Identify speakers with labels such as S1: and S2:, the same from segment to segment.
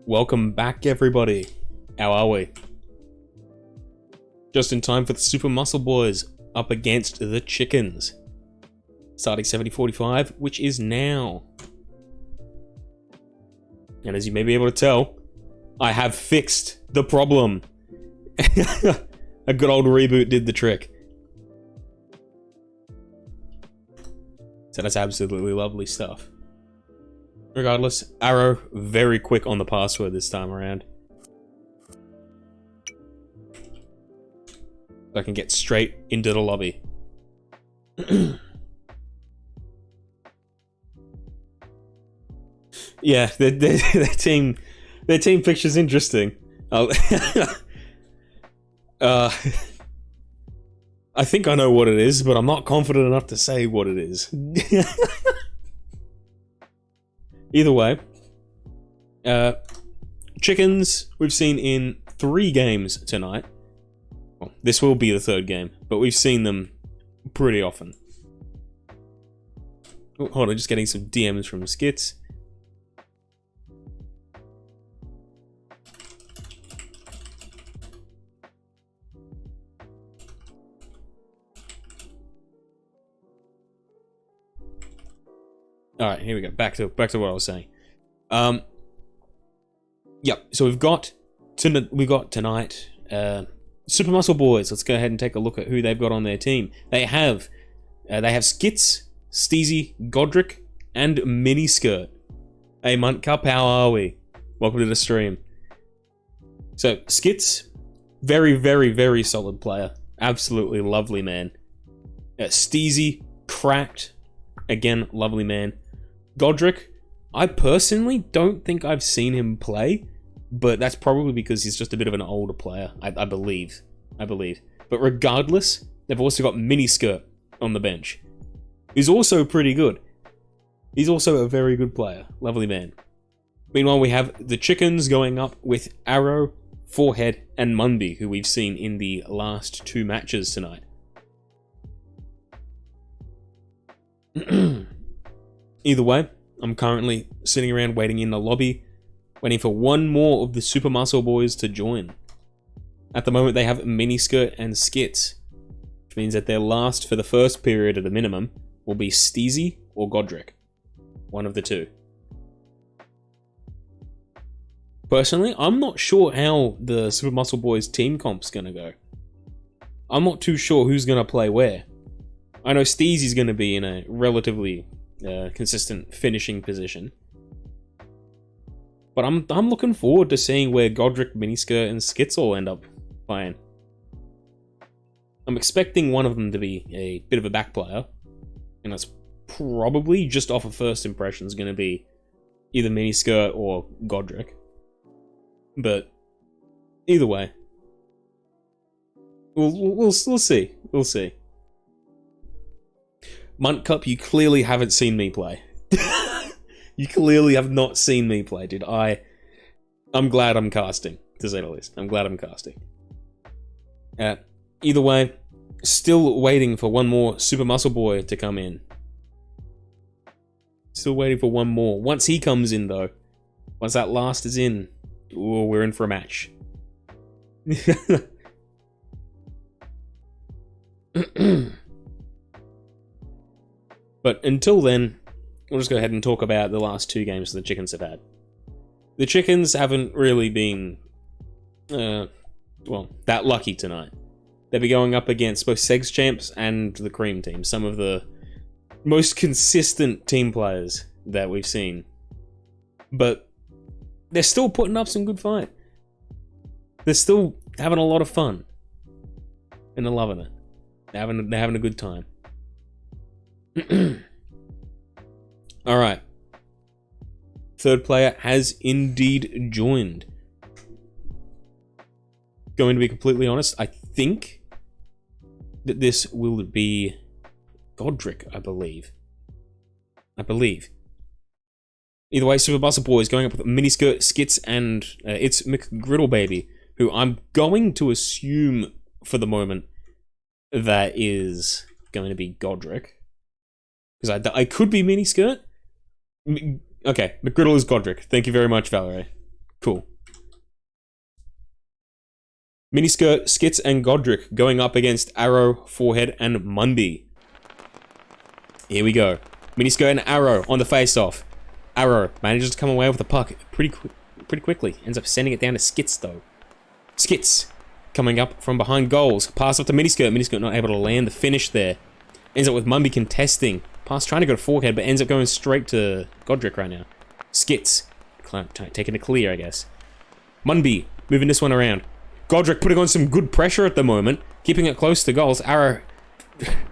S1: Welcome back, everybody. How are we? Just in time for the Super Muscle Boys up against the Chickens. Starting 70:45, which is now. And as you may be able to tell, I have fixed the problem. A good old reboot did the trick. So that's absolutely lovely stuff. Regardless, Arrow, very quick on the password this time around. So I can get straight into the lobby. Yeah, their team picture's interesting. I think I know what it is, but I'm not confident enough to say what it is. Either way, Chickens we've seen in 3 games tonight. Well, this will be the 3rd game, but we've seen them pretty often. Oh, hold on, just getting some DMs from Skits. Alright, here we go. Back to what I was saying. Yep, so we've got tonight Super Muscle Boys. Let's go ahead and take a look at who they've got on their team. They have Skits, Steezy, Godric, and Miniskirt. Hey Munt Cup, how are we? Welcome to the stream. So Skits, very, very, very solid player. Absolutely lovely man. Steezy, cracked. Again, lovely man. Godric, I personally don't think I've seen him play, but that's probably because he's just a bit of an older player, I believe. But regardless, they've also got Miniskirt on the bench. He's also pretty good. He's also a very good player. Lovely man. Meanwhile, we have the Chickens going up with Arrow, Forehead, and Munby, who we've seen in the last 2 matches tonight. Either way, I'm currently sitting around waiting in the lobby, waiting for one more of the Super Muscle Boys to join. At the moment, they have Miniskirt and Skits, which means that their last for the first period at the minimum will be Steezy or Godric. One of the 2. Personally, I'm not sure how the Super Muscle Boys team comp's gonna go. I'm not too sure who's gonna play where. I know Steezy's gonna be in a relatively consistent finishing position. But I'm looking forward to seeing where Godric, Miniskirt, and Skits all end up playing. I'm expecting one of them to be a bit of a back player, and that's probably, just off of first impressions, going to be either Miniskirt or Godric. But either way, we'll see. We'll see. Munt Cup, you clearly haven't seen me play. You clearly have not seen me play, dude. I'm glad I'm casting, to say the least. I'm glad I'm casting. Either way, still waiting for one more Super Muscle Boy to come in. Still waiting for one more. Once he comes in, though, once that last is in, ooh, we're in for a match. But until then, we'll just go ahead and talk about the last 2 games the Chickens have had. The Chickens haven't really been, well, that lucky tonight. They'll be going up against both Segs Champs and the Cream team, some of the most consistent team players that we've seen. But they're still putting up some good fight. They're still having a lot of fun. And they're loving it. They're having a good time. Alright. 3rd player has indeed joined. Going to be completely honest, I think that this will be Godric, I believe. Either way, Super Muscle Boys going up with Miniskirt, Skits, and it's McGriddlebaby, who I'm going to assume for the moment that is going to be Godric. Because I could be Miniskirt. Okay, McGriddle is Godric. Thank you very much, Valerie. Cool. Miniskirt, Skits, and Godric going up against Arrow, Forehead, and Munby. Here we go. Miniskirt and Arrow on the face-off. Arrow manages to come away with the puck pretty quickly. Ends up sending it down to Skits, though. Skits coming up from behind goals. Pass up to Miniskirt. Miniskirt not able to land the finish there. Ends up with Munby contesting. Pass trying to go to Forehead, but ends up going straight to Godric right now. Skits taking a clear, I guess. Munby moving this one around. Godric putting on some good pressure at the moment, keeping it close to goals. Arrow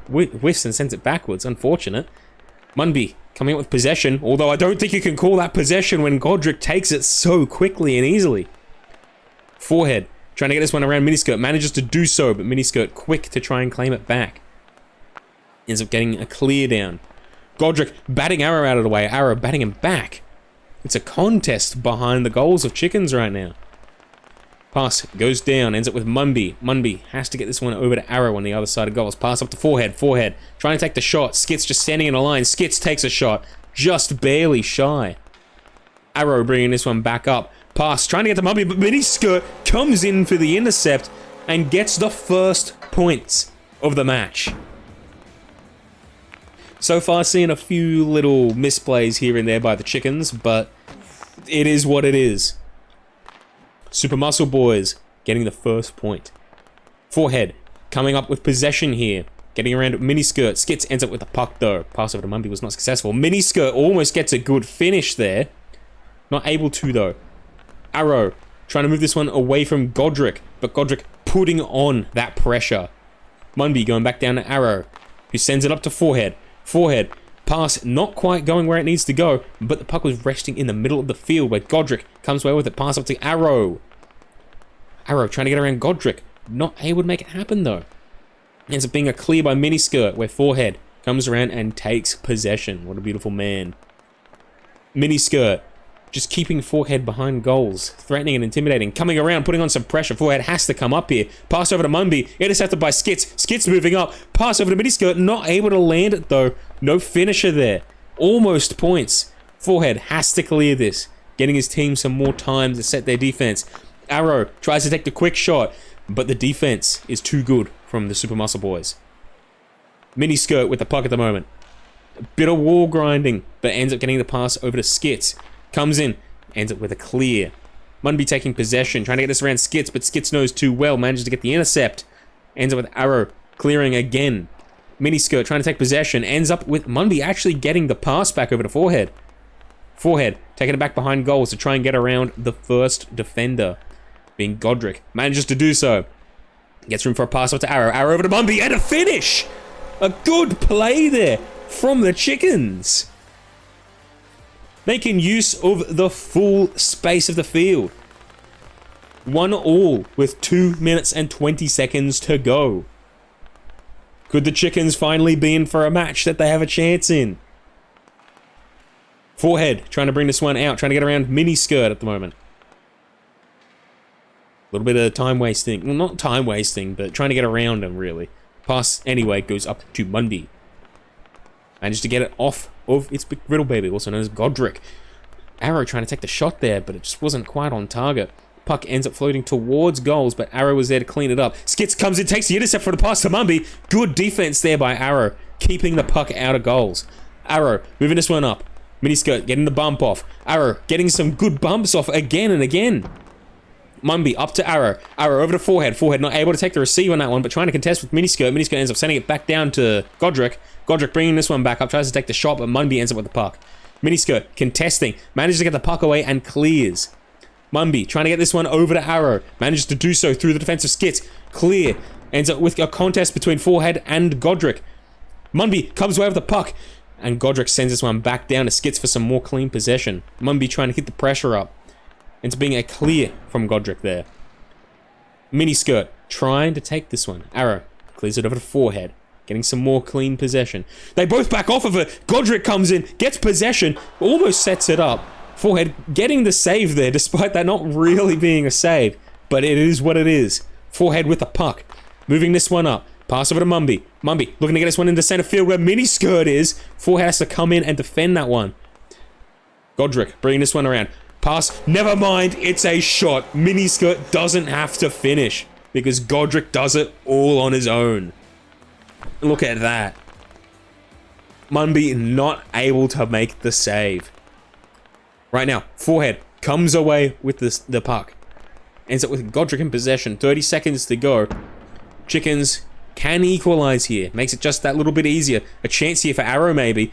S1: whiffs and sends it backwards. Unfortunate. Munby coming up with possession, although I don't think you can call that possession when Godric takes it so quickly and easily. Forehead trying to get this one around Miniskirt, manages to do so, but Miniskirt quick to try and claim it back. Ends up getting a clear down. Godric batting Arrow out of the way. Arrow batting him back. It's a contest behind the goals of Chickens right now. Pass goes down, ends up with Munby. Munby has to get this one over to Arrow on the other side of goals. Pass up to Forehead. Forehead trying to take the shot. Skits just standing in a line. Skits takes a shot, just barely shy. Arrow bringing this one back up. Pass trying to get to Munby, but Miniskirt comes in for the intercept and gets the first points of the match. So far, seeing a few little misplays here and there by the Chickens, but it is what it is. Super Muscle Boys getting the first point. Forehead coming up with possession here. Getting around Miniskirt. Skits ends up with the puck though. Pass over to Munby was not successful. Miniskirt almost gets a good finish there. Not able to though. Arrow trying to move this one away from Godric, but Godric putting on that pressure. Munby going back down to Arrow, who sends it up to Forehead. Forehead pass not quite going where it needs to go, but the puck was resting in the middle of the field where Godric comes away with it. Pass up to Arrow. Arrow trying to get around Godric. Not able to make it happen though. Ends up being a clear by Miniskirt where Forehead comes around and takes possession. What a beautiful man. Miniskirt just keeping Forehead behind goals. Threatening and intimidating. Coming around, putting on some pressure. Forehead has to come up here. Pass over to Munby. Intercepted by Skits. Skits moving up. Pass over to Miniskirt. Not able to land it though. No finisher there. Almost points. Forehead has to clear this. Getting his team some more time to set their defense. Arrow tries to take the quick shot, but the defense is too good from the Super Muscle Boys. Miniskirt with the puck at the moment. A bit of wall grinding, but ends up getting the pass over to Skits. Comes in, ends up with a clear. Munby taking possession, trying to get this around Skits, but Skits knows too well, manages to get the intercept. Ends up with Arrow clearing again. Miniskirt trying to take possession, ends up with Munby actually getting the pass back over to Forehead. Forehead taking it back behind goals to try and get around the first defender, being Godric. Manages to do so. Gets room for a pass up to Arrow. Arrow over to Munby, and a finish! A good play there from the Chickens. Making use of the full space of the field. 1-1 with 2 minutes and 20 seconds to go. Could the Chickens finally be in for a match that they have a chance in? Forehead trying to bring this one out, trying to get around Miniskirt at the moment. A little bit of time wasting. Well, not time wasting, but trying to get around him, really. Pass, anyway, goes up to Munby. Managed to get it off of its big riddle baby, also known as Godric. Arrow trying to take the shot there, but it just wasn't quite on target. Puck ends up floating towards goals, but Arrow was there to clean it up. Skits comes in, takes the intercept for the pass to Munby. Good defense there by Arrow, keeping the puck out of goals. Arrow moving this one up. Miniskirt getting the bump off. Arrow getting some good bumps off again and again. Munby up to Arrow. Arrow over to Forehead. Forehead not able to take the receive on that one, but trying to contest with Miniskirt. Miniskirt ends up sending it back down to Godric. Godric bringing this one back up, tries to take the shot, but Munby ends up with the puck. Miniskirt contesting, manages to get the puck away and clears. Munby trying to get this one over to Arrow. Manages to do so through the defensive Skits. Clear. Ends up with a contest between Forehead and Godric. Munby comes away with the puck, and Godric sends this one back down to Skits for some more clean possession. Munby trying to keep the pressure up. Ends up being a clear from Godric there. Miniskirt trying to take this one. Arrow clears it over to Forehead. Getting some more clean possession. They both back off of it. Godric comes in, gets possession, almost sets it up. Forehead getting the save there, despite that not really being a save. But it is what it is. Forehead with the puck. Moving this one up. Pass over to Munby. Munby looking to get this one into center field where Miniskirt is. Forehead has to come in and defend that one. Godric bringing this one around. Pass. Never mind. It's a shot. Miniskirt doesn't have to finish because Godric does it all on his own. Look at that. Munby not able to make the save. Right now, Forehead comes away with the puck. Ends up with Godric in possession. 30 seconds to go. Chickens can equalize here. Makes it just that little bit easier. A chance here for Arrow maybe.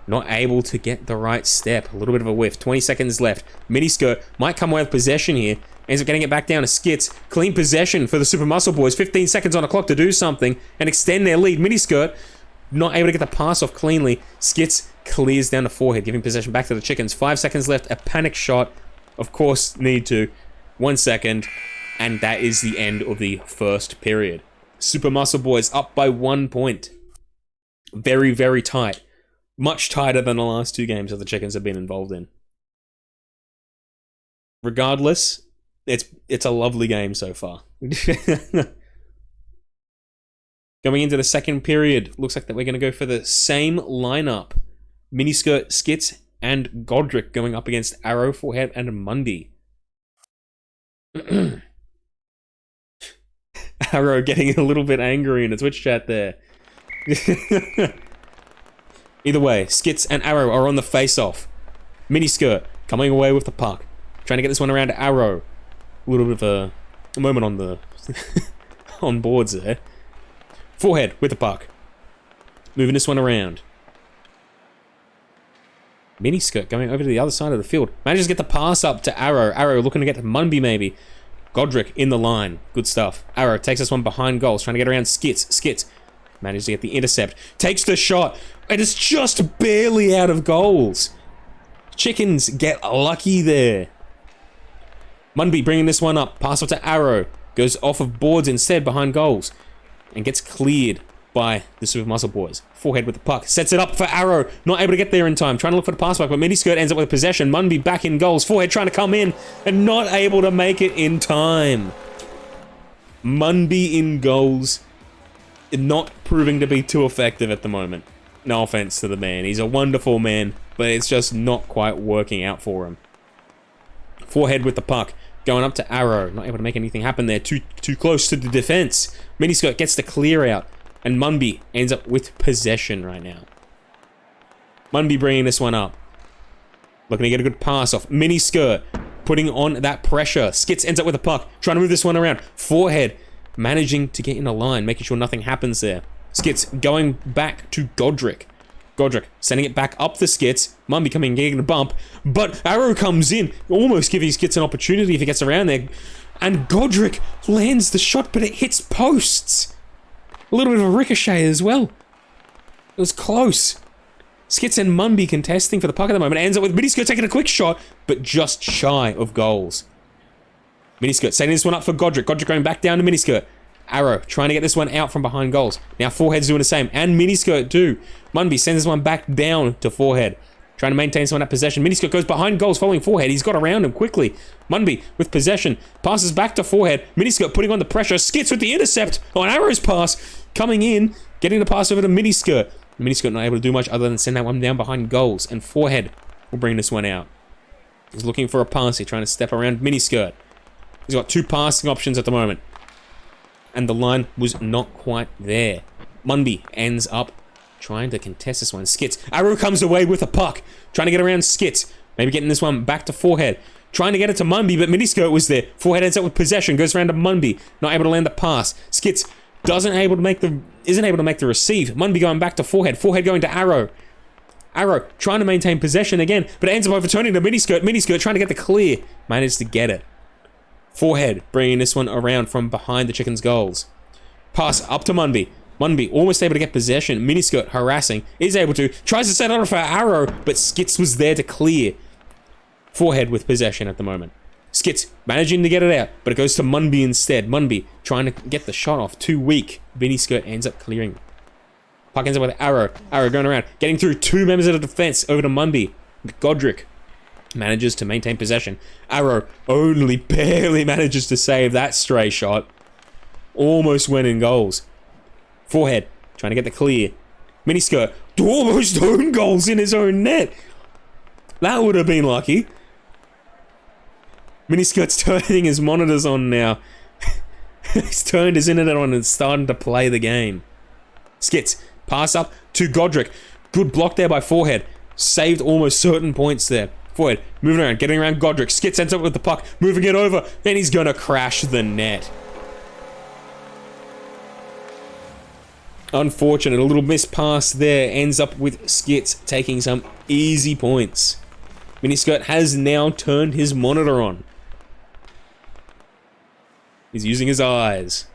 S1: Not able to get the right step. A little bit of a whiff. 20 seconds left. Miniskirt might come away with possession here. Ends up getting it back down to Skits. Clean possession for the Super Muscle Boys. 15 seconds on the clock to do something and extend their lead. Miniskirt not able to get the pass off cleanly. Skits clears down to Forehead, giving possession back to the Chickens. 5 seconds left. A panic shot. Of course, need to. 1 second. And that is the end of the first period. Super Muscle Boys up by 1 point. Very, very tight. Much tighter than the last 2 games that the Chickens have been involved in. Regardless, it's a lovely game so far. Going into the second period, looks like that we're going to go for the same lineup. Miniskirt, Skits, and Godric going up against Arrow, Forehead, and Mundy. Arrow getting a little bit angry in the Twitch chat there. Either way, Skits and Arrow are on the face-off. Miniskirt coming away with the puck. Trying to get this one around to Arrow. A little bit of a moment on the on boards there. Forehead with the puck. Moving this one around. Miniskirt going over to the other side of the field. Manages to get the pass up to Arrow. Arrow looking to get to Munby maybe. Godric in the line. Good stuff. Arrow takes this one behind goals. Trying to get around Skits. Skits manages to get the intercept. Takes the shot. And it's just barely out of goals. Chickens get lucky there. Munby bringing this one up. Pass up to Arrow. Goes off of boards instead behind goals. And gets cleared by the Super Muscle Boys. Forehead with the puck. Sets it up for Arrow. Not able to get there in time. Trying to look for the pass back, but Miniskirt ends up with possession. Munby back in goals. Forehead trying to come in and not able to make it in time. Munby in goals. Not proving to be too effective at the moment. No offense to the man. He's a wonderful man, but it's just not quite working out for him. Forehead with the puck. Going up to Arrow. Not able to make anything happen there. Too close to the defense. Miniskirt gets the clear out. And Munby ends up with possession right now. Munby bringing this one up. Looking to get a good pass off. Miniskirt putting on that pressure. Skits ends up with the puck. Trying to move this one around. Forehead managing to get in a line. Making sure nothing happens there. Skits going back to Godric. Godric sending it back up the Skits. Munby coming and getting a bump. But Arrow comes in. Almost giving Skits an opportunity if he gets around there. And Godric lands the shot, but it hits posts. A little bit of a ricochet as well. It was close. Skits and Munby contesting for the puck at the moment. Ends up with Miniskirt taking a quick shot, but just shy of goals. Miniskirt setting this one up for Godric. Godric going back down to Miniskirt. Arrow trying to get this one out from behind goals. Now Forehead's doing the same, and Miniskirt too. Munby sends this one back down to Forehead. Trying to maintain some of that possession. Miniskirt goes behind goals following Forehead. He's got around him quickly. Munby with possession. Passes back to Forehead. Miniskirt putting on the pressure. Skits with the intercept on Arrow's pass. Coming in. Getting the pass over to Miniskirt. Miniskirt not able to do much other than send that one down behind goals. And Forehead will bring this one out. He's looking for a pass here. Trying to step around Miniskirt. He's got 2 passing options at the moment. And the line was not quite there. Munby ends up trying to contest this one. Skits. Arrow comes away with a puck. Trying to get around Skits. Maybe getting this one back to Forehead. Trying to get it to Munby, but Miniskirt was there. Forehead ends up with possession. Goes around to Munby. Not able to land the pass. Skits isn't able to make the receive. Munby going back to Forehead. Forehead going to Arrow. Arrow trying to maintain possession again, but it ends up overturning to Miniskirt. Miniskirt trying to get the clear. Managed to get it. Forehead bringing this one around from behind the Chickens' goals. Pass up to Munby. Munby almost able to get possession. Miniskirt harassing. Is able to. Tries to set it up for Arrow, but Skits was there to clear. Forehead with possession at the moment. Skits managing to get it out, but it goes to Munby instead. Munby trying to get the shot off. Too weak. Miniskirt ends up clearing. Puck ends up with Arrow. Arrow going around. Getting through 2 members of the defense over to Munby. Godric manages to maintain possession. Arrow only barely manages to save that stray shot. Almost went in goals. Forehead trying to get the clear. Miniskirt almost own goals in his own net. That would have been lucky. Miniskirt's turning his monitors on now. He's turned his internet on and starting to play the game. Skits, pass up to Godric. Good block there by Forehead. Saved almost certain points there. Forehead, moving around, getting around Godric. Skits ends up with the puck, moving it over, and he's gonna crash the net. Unfortunate, a little missed pass there ends up with Skits taking some easy points. Miniskirt has now turned his monitor on. He's using his eyes.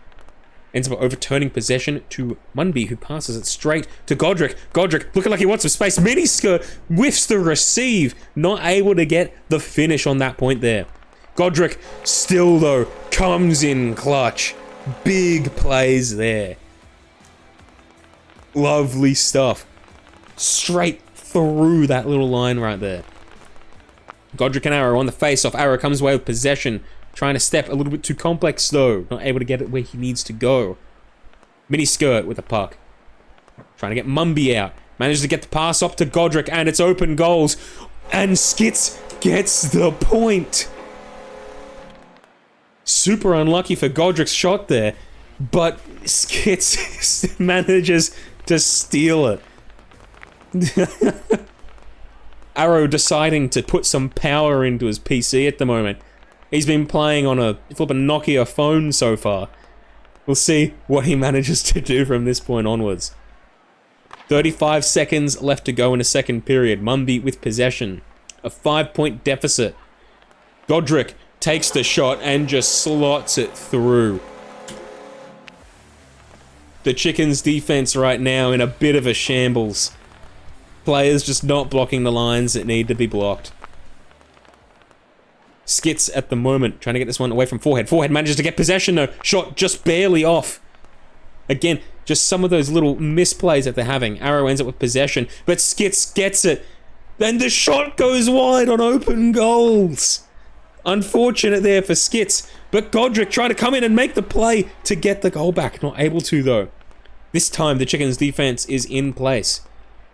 S1: Ends up overturning possession to Munby, who passes it straight to Godric. Godric, looking like he wants some space. Miniskirt whiffs the receive, not able to get the finish on that point there. Godric, still though, comes in clutch. Big plays there. Lovely stuff. Straight through that little line right there. Godric and Arrow on the face-off. Arrow comes away with possession. Trying to step a little bit too complex though. Not able to get it where he needs to go. Miniskirt with the puck. Trying to get Mumby out. Manages to get the pass up to Godric and it's open goals. And Skits gets the point. Super unlucky for Godric's shot there. But Skits manages to steal it. Arrow deciding to put some power into his PC at the moment. He's been playing on a flippin' Nokia phone so far. We'll see what he manages to do from this point onwards. 35 seconds left to go in a second period. Mumby with possession. A 5-point deficit. Godric takes the shot and just slots it through. The Chickens' defense right now in a bit of a shambles. Players just not blocking the lines that need to be blocked. Skits at the moment, trying to get this one away from Forehead. Forehead manages to get possession though. Shot just barely off. Again, just some of those little misplays that they're having. Arrow ends up with possession, but Skits gets it. Then the shot goes wide on open goals. Unfortunate there for Skits, but Godric trying to come in and make the play to get the goal back. Not able to though. This time the Chickens' defense is in place.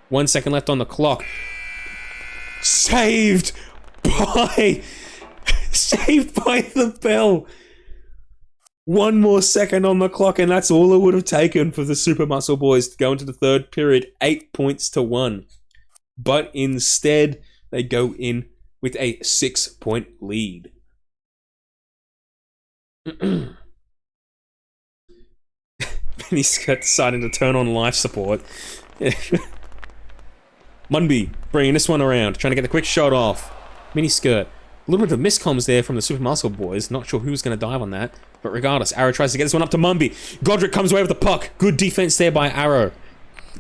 S1: 1 second left on the clock. Saved by the bell. One more second on the clock, and that's all it would have taken for the Super Muscle Boys to go into the third period, 8 points to 1. But instead, they go in with a 6-point lead. He's deciding to turn on life support. Munby bringing this one around, trying to get the quick shot off. Miniskirt. A little bit of miscoms there from the Super Muscle Boys. Not sure who's going to dive on that. But regardless, Arrow tries to get this one up to Munby. Godric comes away with the puck. Good defense there by Arrow.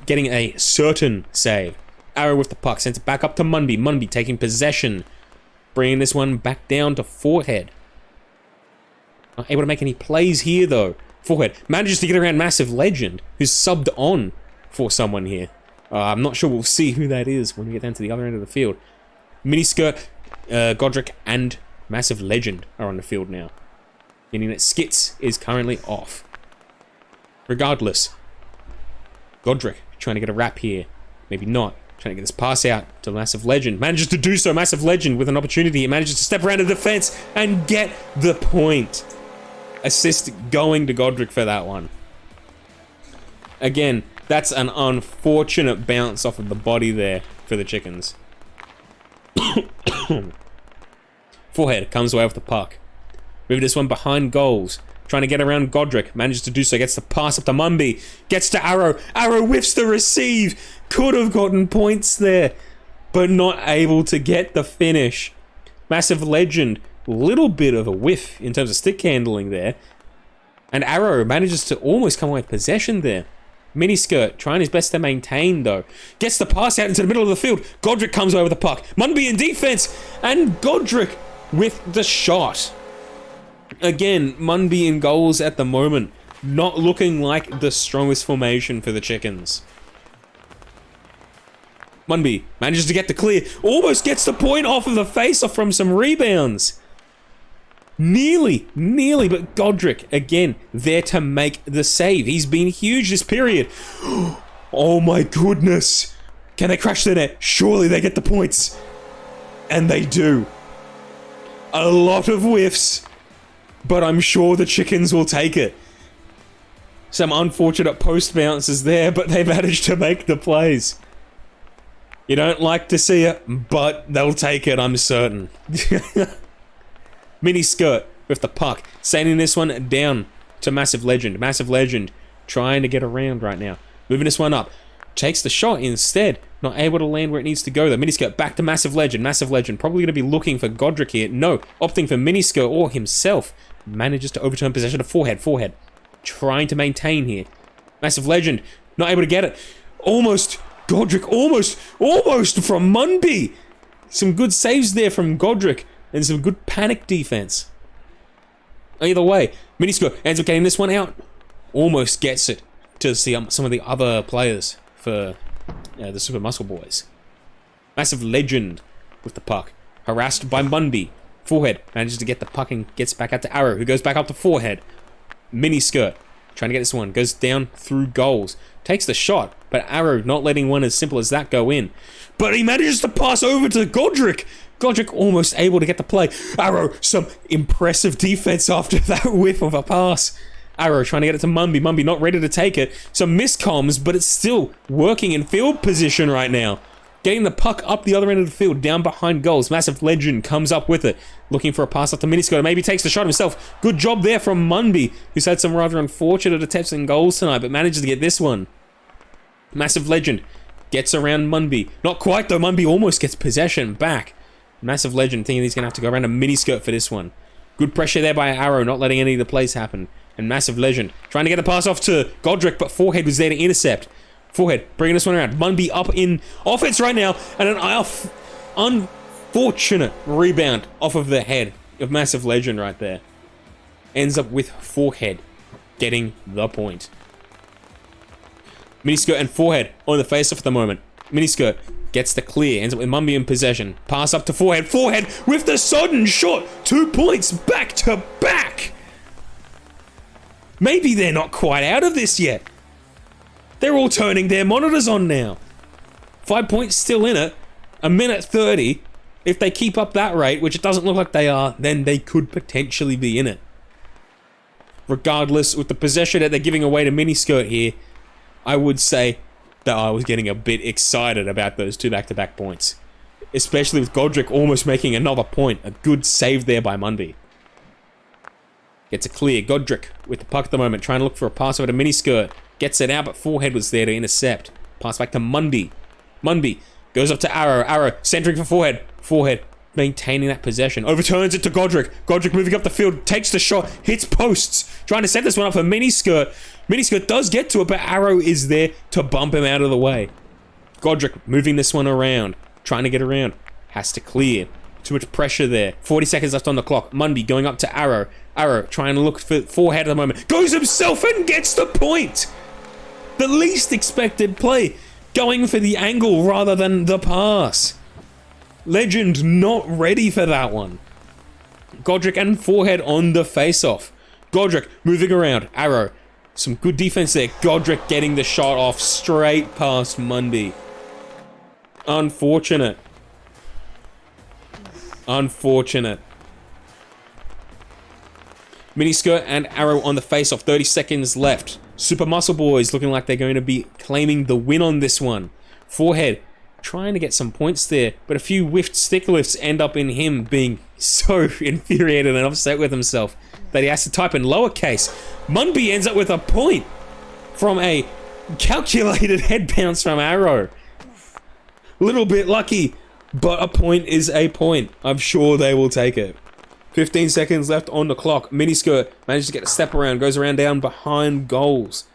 S1: Getting a certain save. Arrow with the puck. Sends it back up to Munby. Munby taking possession. Bringing this one back down to Forehead. Not able to make any plays here though. Forehead manages to get around Massive Legend, who's subbed on for someone here. I'm not sure we'll see who that is when we get down to the other end of the field. Miniskirt, Godric, and Massive Legend are on the field now. Meaning that Skits is currently off. Regardless, Godric trying to get a wrap here. Maybe not. Trying to get this pass out to Massive Legend. Manages to do so. Massive Legend with an opportunity. He manages to step around the defense and get the point. Assist going to Godric for that one. Again, that's an unfortunate bounce off of the body there for the Chickens. Forehead comes away with the puck. Move this one behind goals. Trying to get around Godric. Manages to do so. Gets the pass up to Munby. Gets to Arrow. Arrow whiffs the receive. Could have gotten points there, but not able to get the finish. Massive Legend. Little bit of a whiff in terms of stick handling there. And Arrow manages to almost come away with possession there. Miniskirt trying his best to maintain though. Gets the pass out into the middle of the field. Godric comes over the puck. Munby in defense. And Godric with the shot. Again, Munby in goals at the moment. Not looking like the strongest formation for the Chickens. Munby manages to get the clear. Almost gets the point off of the face-off from some rebounds. Nearly, but Godric, again, there to make the save. He's been huge this period. Oh my goodness. Can they crash the net? Surely they get the points. And they do. A lot of whiffs, but I'm sure the chickens will take it. Some unfortunate post bounces there, but they managed to make the plays. You don't like to see it, but they'll take it, I'm certain. Mini skirt with the puck, sending this one down to Massive Legend. Massive Legend trying to get around right now. Moving this one up. Takes the shot instead. Not able to land where it needs to go though. Miniskirt back to Massive Legend. Massive Legend probably going to be looking for Godric here. No, opting for Miniskirt or himself. Manages to overturn possession of forehead. Forehead. Trying to maintain here. Massive Legend. Not able to get it. Almost. Godric almost from Munby. Some good saves there from Godric. And some good panic defense. Either way, Miniskirt ends up getting this one out. Almost gets it to see some of the other players for the Super Muscle Boys. Massive Legend with the puck. Harassed by Munby. Forehead manages to get the puck and gets back out to Arrow, who goes back up to Forehead. Miniskirt trying to get this one. Goes down through goals. Takes the shot, but Arrow not letting one as simple as that go in. But he manages to pass over to Godric. Godric almost able to get the play. Arrow, some impressive defense after that whiff of a pass. Arrow trying to get it to Munby. Munby not ready to take it. Some miscomms, but it's still working in field position right now. Getting the puck up the other end of the field, down behind goals. Massive Legend comes up with it. Looking for a pass up to Miniskirt. Maybe takes the shot himself. Good job there from Munby, who's had some rather unfortunate attempts and goals tonight, but manages to get this one. Massive Legend gets around Munby. Not quite though. Munby almost gets possession back. Massive Legend thinking he's going to have to go around a Miniskirt for this one. Good pressure there by Arrow, not letting any of the plays happen. And Massive Legend trying to get the pass off to Godric, but Forehead was there to intercept. Forehead bringing this one around. Munby up in offense right now, and an unfortunate rebound off of the head of Massive Legend right there. Ends up with Forehead getting the point. Miniskirt and Forehead on the face-off at the moment. Miniskirt gets the clear, ends up with Munby in possession. Pass up to Forehead. Forehead with the sudden shot. 2 points back to back. Maybe they're not quite out of this yet. They're all turning their monitors on now. 5 points still in it. A minute 30. If they keep up that rate, which it doesn't look like they are, then they could potentially be in it. Regardless, with the possession that they're giving away to Miniskirt here, I would say that I was getting a bit excited about those 2 back-to-back points. Especially with Godric almost making another point. A good save there by Munby. Gets a clear. Godric with the puck at the moment, trying to look for a pass over to Miniskirt. Gets it out, but Forehead was there to intercept. Pass back to Munby. Munby goes up to Arrow. Arrow centering for Forehead. Forehead maintaining that possession. Overturns it to Godric. Godric moving up the field. Takes the shot. Hits posts. Trying to set this one up for Miniskirt. Miniskirt does get to it, but Arrow is there to bump him out of the way. Godric moving this one around. Trying to get around. Has to clear. Too much pressure there. 40 seconds left on the clock. Munby going up to Arrow. Arrow trying to look for Forehead at the moment. Goes himself and gets the point. The least expected play. Going for the angle rather than the pass. Legend not ready for that one. Godric and Forehead on the face-off. Godric moving around. Arrow. Some good defense there. Godric getting the shot off straight past Munby. Unfortunate. Unfortunate. Miniskirt and Arrow on the face-off. 30 seconds left. Super Muscle Boys looking like they're going to be claiming the win on this one. Forehead trying to get some points there, but a few whiffed stick lifts end up in him being so infuriated and upset with himself that he has to type in lowercase. Munby ends up with a point from a calculated head bounce from Arrow. Little bit lucky, but a point is a point. I'm sure they will take it. 15 seconds left on the clock. Miniskirt manages to get a step around, goes around down behind goals.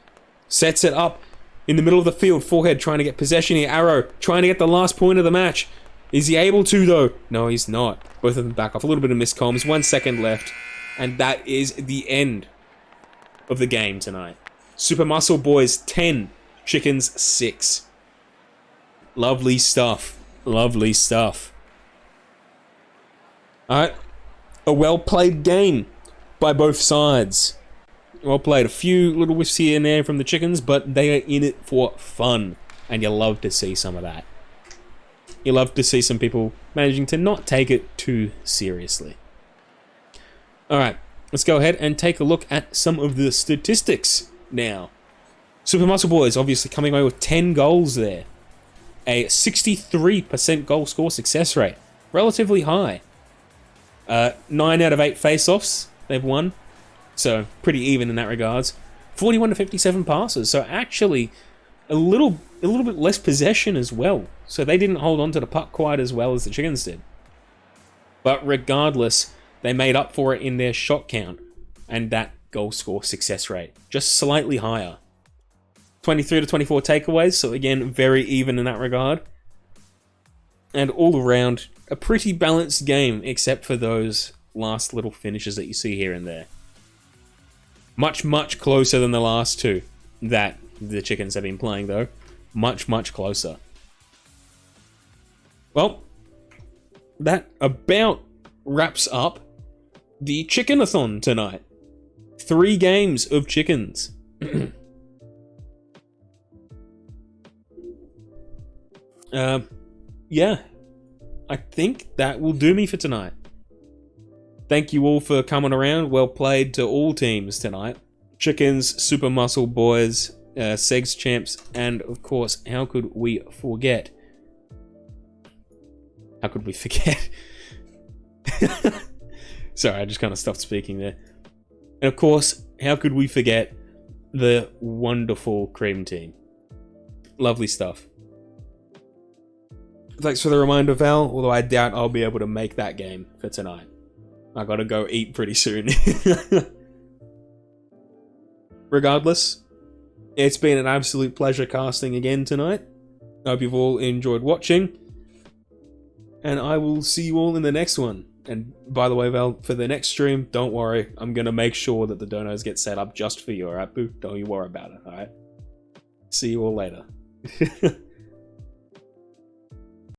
S1: Sets it up in the middle of the field. Forehead trying to get possession here. Arrow trying to get the last point of the match. Is he able to though? No, he's not. Both of them back off. A little bit of miscomms. 1 second left. And that is the end of the game tonight. Super Muscle Boys 10, Chickens 6. Lovely stuff. Lovely stuff. Alright. A well-played game by both sides. Well played. A few little whiffs here and there from the Chickens, but they are in it for fun. And you love to see some of that. You love to see some people managing to not take it too seriously. Alright, let's go ahead and take a look at some of the statistics now. Super Muscle Boys obviously coming away with 10 goals there. A 63% goal score success rate. Relatively high. 9 out of 8 face-offs they've won. So, pretty even in that regards. 41 to 57 passes. So, actually, a little bit less possession as well. So, they didn't hold on to the puck quite as well as the Chickens did. But regardless, they made up for it in their shot count. And that goal score success rate. Just slightly higher. 23 to 24 takeaways, so again, very even in that regard. And all around, a pretty balanced game, except for those last little finishes that you see here and there. Much, much closer than the last two that the Chickens have been playing, though. Much, much closer. Well, that about wraps up the Chicken-a-thon tonight. 3 games of chickens. Yeah, I think that will do me for tonight. Thank you all for coming around. Well played to all teams tonight. Chickens, Super Muscle Boys, Segs Champs, and of course, how could we forget? How could we forget? Sorry, I just kind of stopped speaking there. And of course, how could we forget the wonderful Cream Team? Lovely stuff. Thanks for the reminder, Val, although I doubt I'll be able to make that game for tonight. I gotta go eat pretty soon. Regardless, it's been an absolute pleasure casting again tonight. I hope you've all enjoyed watching. And I will see you all in the next one. And by the way, Val, for the next stream, don't worry. I'm gonna make sure that the donos get set up just for you, alright, boo? Don't you worry about it, alright? See you all later.